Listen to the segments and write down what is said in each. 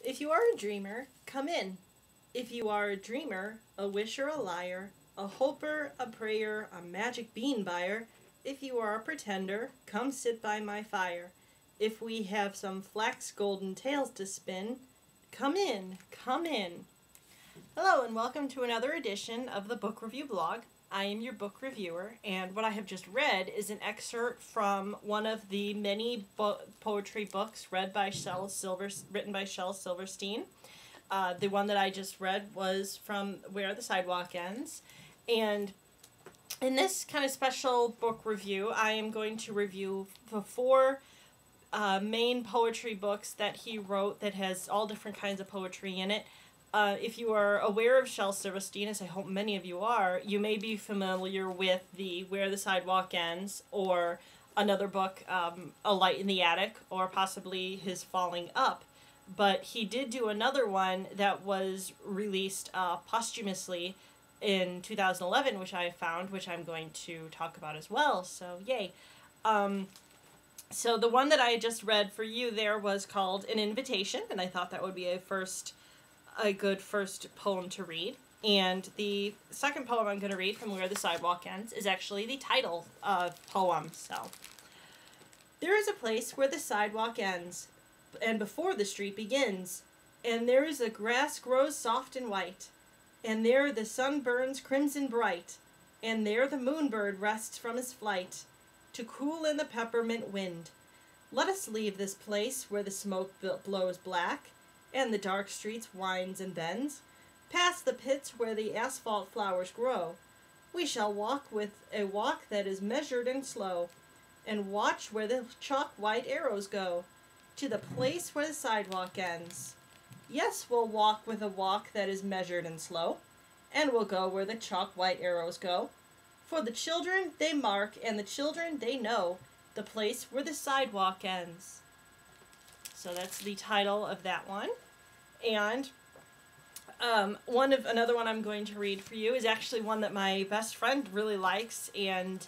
If you are a dreamer, come in. If you are a dreamer, a wisher, a liar, a hoper, a prayer, a magic bean buyer, if you are a pretender, come sit by my fire. If we have some flax golden tales to spin, come in, come in. Hello and welcome to another edition of the Book Review Blog. I am your book reviewer, and what I have just read is an excerpt from one of the many poetry books written by Shel Silverstein. The one that I just read was from Where the Sidewalk Ends. And in this kind of special book review, I am going to review the four main poetry books that he wrote that has all different kinds of poetry in it. If you are aware of Shel Silverstein, as I hope many of you are, you may be familiar with the Where the Sidewalk Ends, or another book, A Light in the Attic, or possibly his Falling Up. But he did do another one that was released posthumously in 2011, which I found, which I'm going to talk about as well, so yay. So the one that I just read for you there was called An Invitation, and I thought that would be a good first poem to read. And the second poem I'm going to read from Where the Sidewalk Ends is actually the title poem. So, there is a place where the sidewalk ends, and before the street begins, and there is a grass grows soft and white, and there the sun burns crimson bright, and there the moonbird rests from his flight, to cool in the peppermint wind. Let us leave this place where the smoke blows black, and the dark streets winds and bends, past the pits where the asphalt flowers grow. We shall walk with a walk that is measured and slow, and watch where the chalk-white arrows go, to the place where the sidewalk ends. Yes, we'll walk with a walk that is measured and slow, and we'll go where the chalk-white arrows go. For the children they mark, and the children they know, the place where the sidewalk ends. So that's the title of that one. And another one I'm going to read for you is actually one that my best friend really likes, and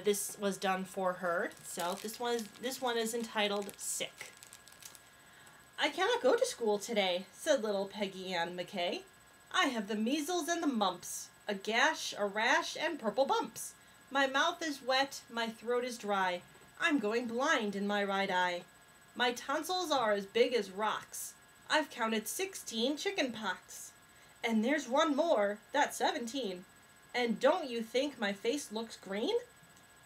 this was done for her. So this one is entitled Sick. I cannot go to school today, said little Peggy Ann McKay. I have the measles and the mumps, a gash, a rash, and purple bumps. My mouth is wet, my throat is dry. I'm going blind in my right eye. My tonsils are as big as rocks. I've counted 16 chicken pox. And there's one more, that's 17. And don't you think my face looks green?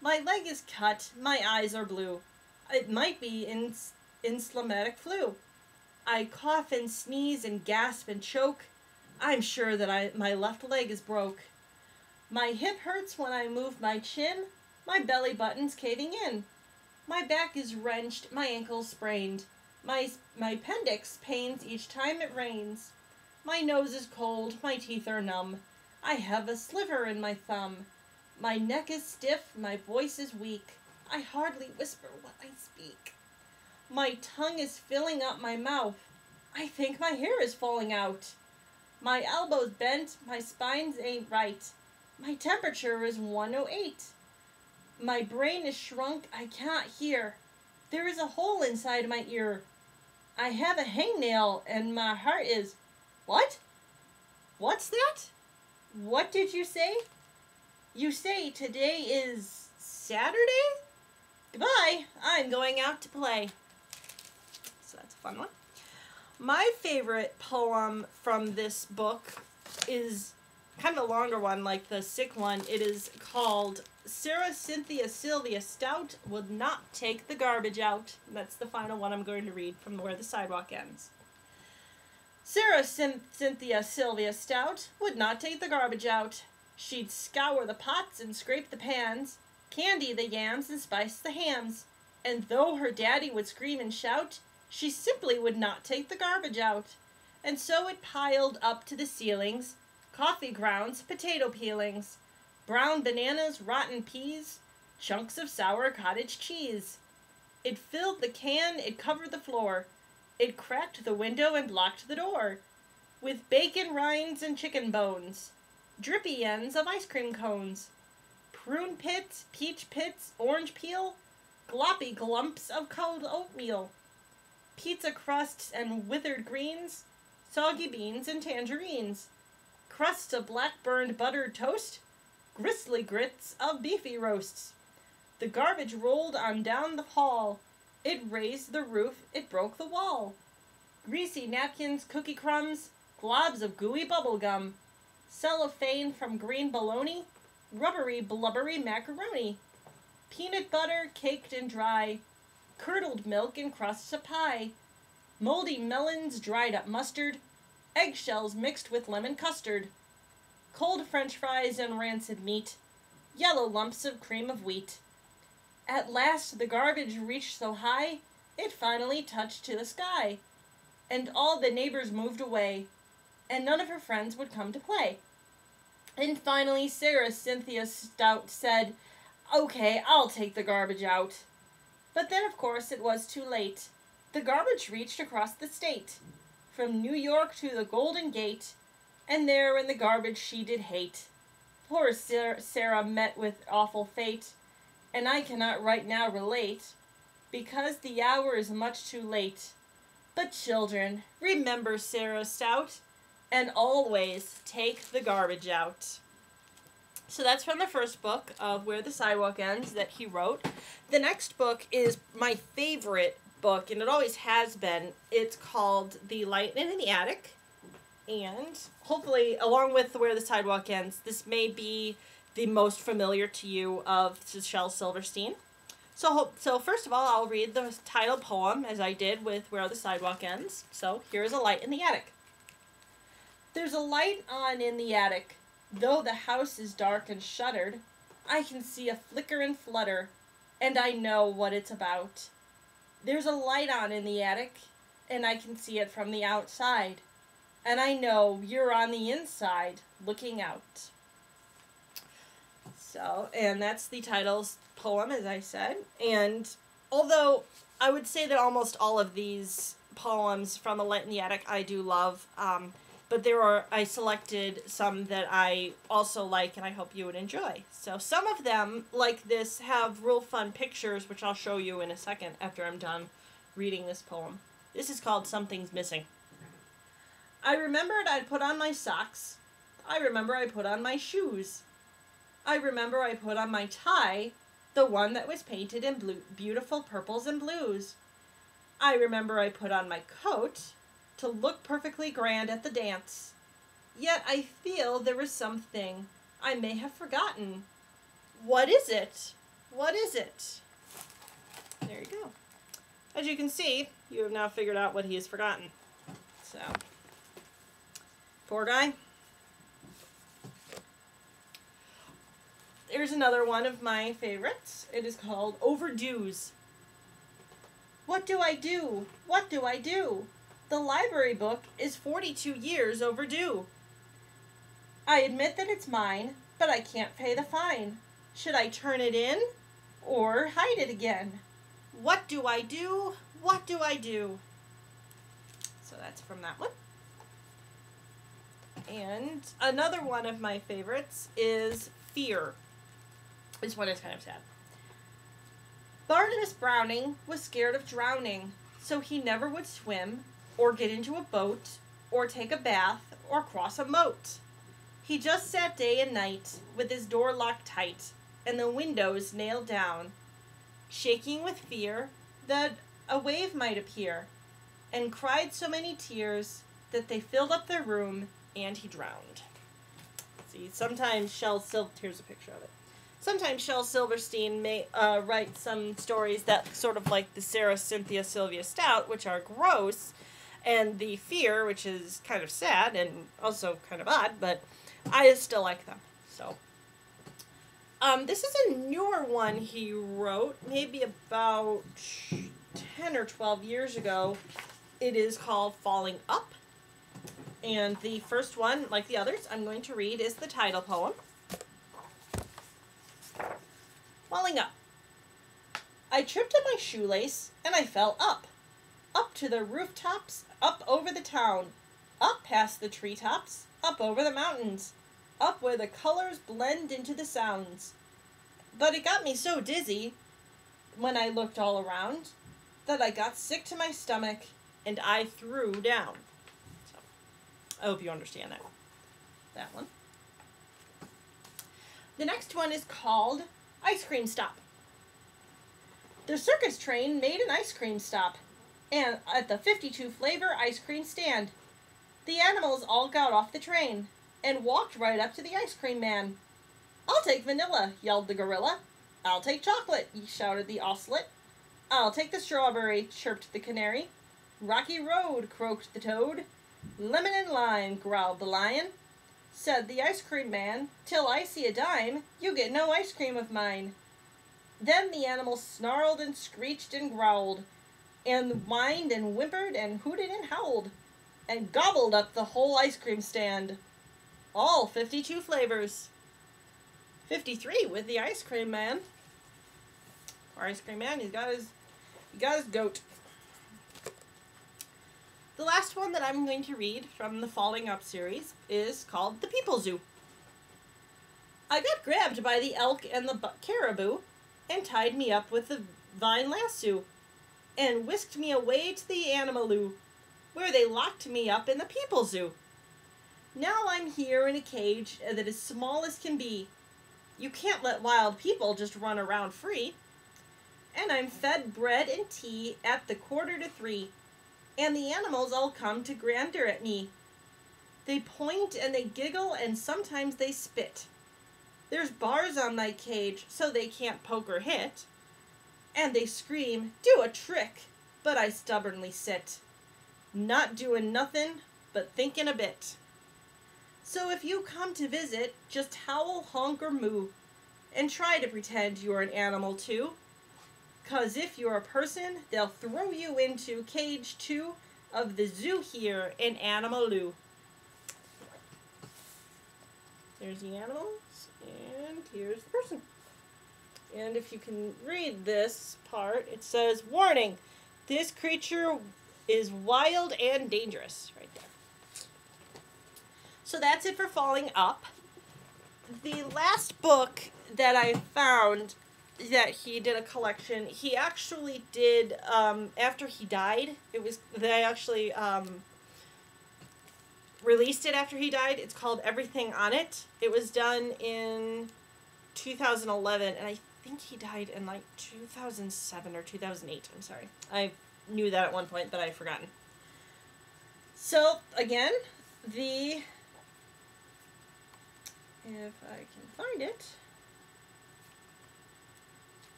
My leg is cut, my eyes are blue. It might be inflammatory flu. I cough and sneeze and gasp and choke. I'm sure that my left leg is broke. My hip hurts when I move my chin. My belly button's caving in. My back is wrenched, my ankle's sprained. My appendix pains each time it rains. My nose is cold, my teeth are numb. I have a sliver in my thumb. My neck is stiff, my voice is weak. I hardly whisper what I speak. My tongue is filling up my mouth. I think my hair is falling out. My elbow's bent, my spine ain't right. My temperature is 108. My brain is shrunk, I can't hear. There is a hole inside my ear. I have a hangnail and my heart is... What? What's that? What did you say? You say today is Saturday? Goodbye, I'm going out to play. So that's a fun one. My favorite poem from this book is kind of a longer one, like the sick one. It is called Sarah Cynthia Sylvia Stout Would Not Take the Garbage Out. That's the final one I'm going to read from Where the Sidewalk Ends. Sarah Cynthia Sylvia Stout would not take the garbage out. She'd scour the pots and scrape the pans, candy the yams and spice the hams. And though her daddy would scream and shout, she simply would not take the garbage out. And so it piled up to the ceilings, coffee grounds, potato peelings, brown bananas, rotten peas, chunks of sour cottage cheese. It filled the can, it covered the floor. It cracked the window and blocked the door. With bacon rinds and chicken bones, drippy ends of ice cream cones, prune pits, peach pits, orange peel, gloppy glumps of cold oatmeal. pizza crusts and withered greens, soggy beans and tangerines, crusts of black-burned buttered toast, gristly grits of beefy roasts. The garbage rolled on down the hall. It raised the roof, it broke the wall. Greasy napkins, cookie crumbs, globs of gooey bubble gum, cellophane from green bologna, rubbery blubbery macaroni, peanut butter caked and dry, curdled milk and crusts of pie, moldy melons, dried up mustard, eggshells mixed with lemon custard, cold French fries and rancid meat, yellow lumps of cream of wheat. At last the garbage reached so high, it finally touched to the sky, and all the neighbors moved away, and none of her friends would come to play. And finally Sarah Cynthia Stout said, "Okay, I'll take the garbage out." But then, of course, it was too late. The garbage reached across the state, from New York to the Golden Gate, and there in the garbage she did hate. Poor Sarah met with awful fate, and I cannot right now relate, because the hour is much too late. But children, remember Sarah Stout, and always take the garbage out. So that's from the first book of Where the Sidewalk Ends that he wrote. The next book is my favorite book, and it always has been. It's called The Light in the Attic. And hopefully, along with Where the Sidewalk Ends, this may be the most familiar to you of Shel Silverstein. So first of all, I'll read the title poem as I did with Where the Sidewalk Ends. So here's A Light in the Attic. There's a light on in the attic. Though the house is dark and shuttered, I can see a flicker and flutter, and I know what it's about. There's a light on in the attic, and I can see it from the outside, and I know you're on the inside looking out. So, and that's the title's poem, as I said. And although I would say that almost all of these poems from A Light in the Attic I do love, but I selected some that I also like and I hope you would enjoy. So some of them, like this, have real fun pictures, which I'll show you in a second after I'm done reading this poem. This is called Something's Missing. I remembered I'd put on my socks. I remember I put on my shoes. I remember I put on my tie, the one that was painted in beautiful purples and blues. I remember I put on my coat to look perfectly grand at the dance. Yet I feel there is something I may have forgotten. What is it? What is it? There you go. As you can see, you have now figured out what he has forgotten. So, poor guy. Here's another one of my favorites. It is called Overdues. What do I do? What do I do? The library book is 42 years overdue. I admit that it's mine, but I can't pay the fine. Should I turn it in or hide it again? What do I do? What do I do? So that's from that one. And another one of my favorites is Fear. This one is kind of sad. Barnabas Browning was scared of drowning, so he never would swim, or get into a boat, or take a bath, or cross a moat. He just sat day and night, with his door locked tight, and the windows nailed down, shaking with fear that a wave might appear, and cried so many tears that they filled up the room, and he drowned. See, sometimes here's a picture of it. Sometimes Shel Silverstein may write some stories that sort of like the Sarah Cynthia Sylvia Stout, which are gross, and the Fear, which is kind of sad and also kind of odd, but I still like them. So, this is a newer one he wrote, maybe about 10 or 12 years ago. It is called Falling Up, and the first one, like the others, I'm going to read is the title poem. Falling up. I tripped on my shoelace, and I fell up to the rooftops, up over the town, up past the treetops, up over the mountains, up where the colors blend into the sounds. But it got me so dizzy when I looked all around that I got sick to my stomach and I threw down. So, I hope you understand that one. The next one is called Ice Cream Stop. The circus train made an ice cream stop, and at the 52 flavor ice cream stand. The animals all got off the train and walked right up to the ice cream man. "I'll take vanilla," yelled the gorilla. "I'll take chocolate," shouted the ocelot. "I'll take the strawberry," chirped the canary. "Rocky Road," croaked the toad. "Lemon and lime," growled the lion. Said the ice cream man, "Till I see a dime, you get no ice cream of mine." Then the animals snarled and screeched and growled, and whined and whimpered and hooted and howled, and gobbled up the whole ice cream stand. All 52 flavors. 53 with the ice cream man. Poor ice cream man, he got his goat. The last one that I'm going to read from the Falling Up series is called The People Zoo. I got grabbed by the elk and the caribou and tied me up with the vine lasso and whisked me away to the animaloo, where they locked me up in the People Zoo. Now I'm here in a cage that is small as can be. You can't let wild people just run around free. And I'm fed bread and tea at the 2:45, and the animals all come to gander at me. They point and they giggle and sometimes they spit. There's bars on my cage so they can't poke or hit. And they scream, "Do a trick," but I stubbornly sit, not doing nothin' but thinkin' a bit. So if you come to visit, just howl, honk, or moo, and try to pretend you're an animal too. 'Cause if you're a person, they'll throw you into cage 2 of the zoo here in Animaloo. There's the animals, and here's the person. And if you can read this part, it says, "Warning, this creature is wild and dangerous," right there. So that's it for Falling Up. The last book that I found that he did a collection, he actually did, after he died, they actually released it after he died. It's called Everything on It. It was done in 2011, and I think he died in like 2007 or 2008. I'm sorry. I knew that at one point, but I'd forgotten. So, again, if I can find it.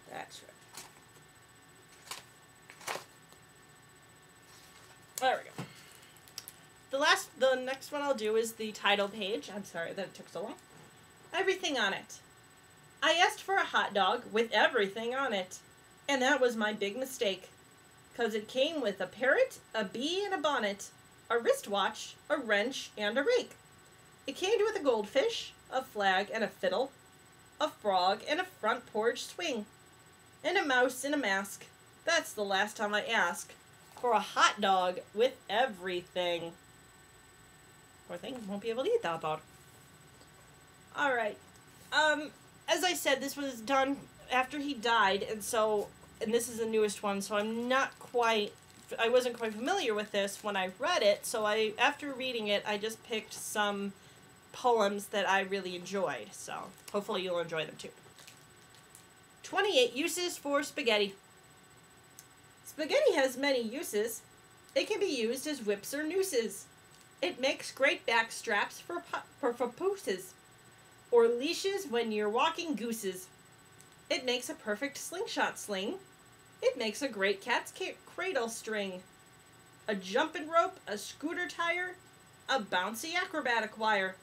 That's right. There we go. The next one I'll do is the title page. I'm sorry that it took so long. Everything on It. I asked for a hot dog with everything on it, and that was my big mistake, 'cause it came with a parrot, a bee, and a bonnet, a wristwatch, a wrench, and a rake. It came with a goldfish, a flag, and a fiddle, a frog, and a front porch swing, and a mouse in a mask. That's the last time I ask for a hot dog with everything. Poor thing, won't be able to eat that dog. Alright. As I said, this was done after he died, and this is the newest one, so I wasn't quite familiar with this when I read it, so after reading it, I just picked some poems that I really enjoyed, so hopefully you'll enjoy them too. 28 uses for spaghetti. Spaghetti has many uses. It can be used as whips or nooses. It makes great back straps for papooses, or leashes when you're walking gooses. It makes a perfect slingshot sling. It makes a great cat's cradle string. A jumping rope, a scooter tire, a bouncy acrobatic wire,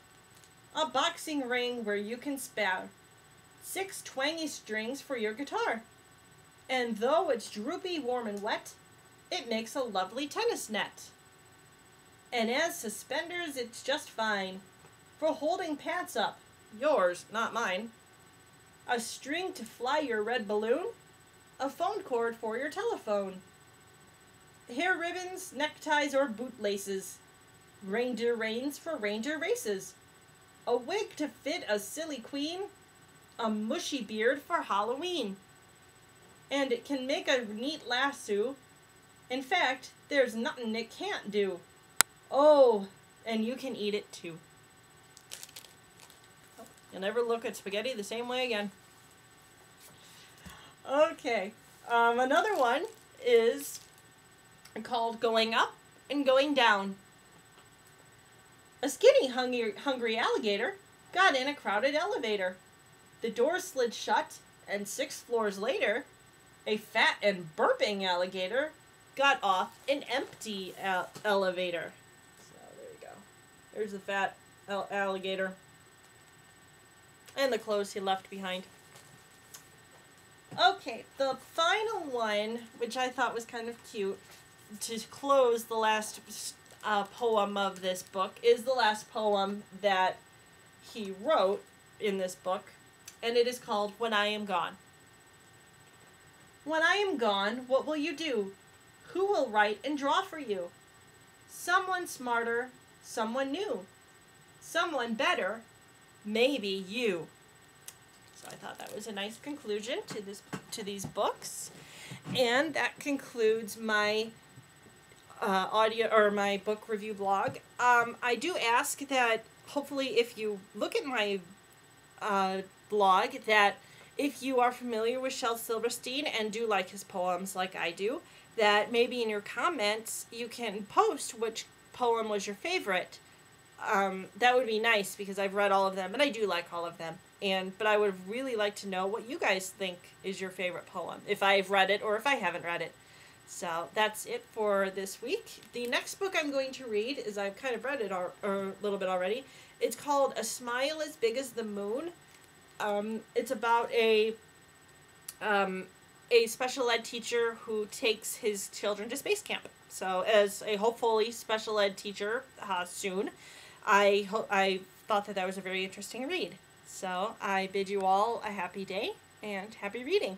a boxing ring where you can spar, 6 twangy strings for your guitar. And though it's droopy, warm, and wet, it makes a lovely tennis net. And as suspenders, it's just fine for holding pants up, yours, not mine. A string to fly your red balloon, a phone cord for your telephone. Hair ribbons, neckties, or bootlaces, reindeer reins for reindeer races, a wig to fit a silly queen, a mushy beard for Halloween. And it can make a neat lasso. In fact, there's nothing it can't do. Oh, and you can eat it too. You'll never look at spaghetti the same way again. Okay, another one is called Going Up and Going Down. A skinny, hungry alligator got in a crowded elevator. The door slid shut, and 6 floors later, a fat and burping alligator got off an empty elevator. So there you go. There's the fat alligator. And the clothes he left behind. Okay, the final one, which I thought was kind of cute, to close the last poem of this book, is the last poem that he wrote in this book, and it is called When I Am Gone. When I am gone, what will you do? Who will write and draw for you? Someone smarter, someone new, someone better, maybe you. So I thought that was a nice conclusion to these books, and that concludes my audio or my book review blog. I do ask that hopefully if you look at my blog, that if you are familiar with Shel Silverstein and do like his poems like I do, that maybe in your comments you can post which poem was your favorite. That would be nice because I've read all of them and I do like all of them. But I would really like to know what you guys think is your favorite poem, if I've read it or if I haven't read it. So that's it for this week. The next book I'm going to read is, I've kind of read it a little bit already. It's called A Smile as Big as the Moon. It's about a special ed teacher who takes his children to space camp. So as a hopefully special ed teacher soon, I thought that was a very interesting read. So I bid you all a happy day and happy reading.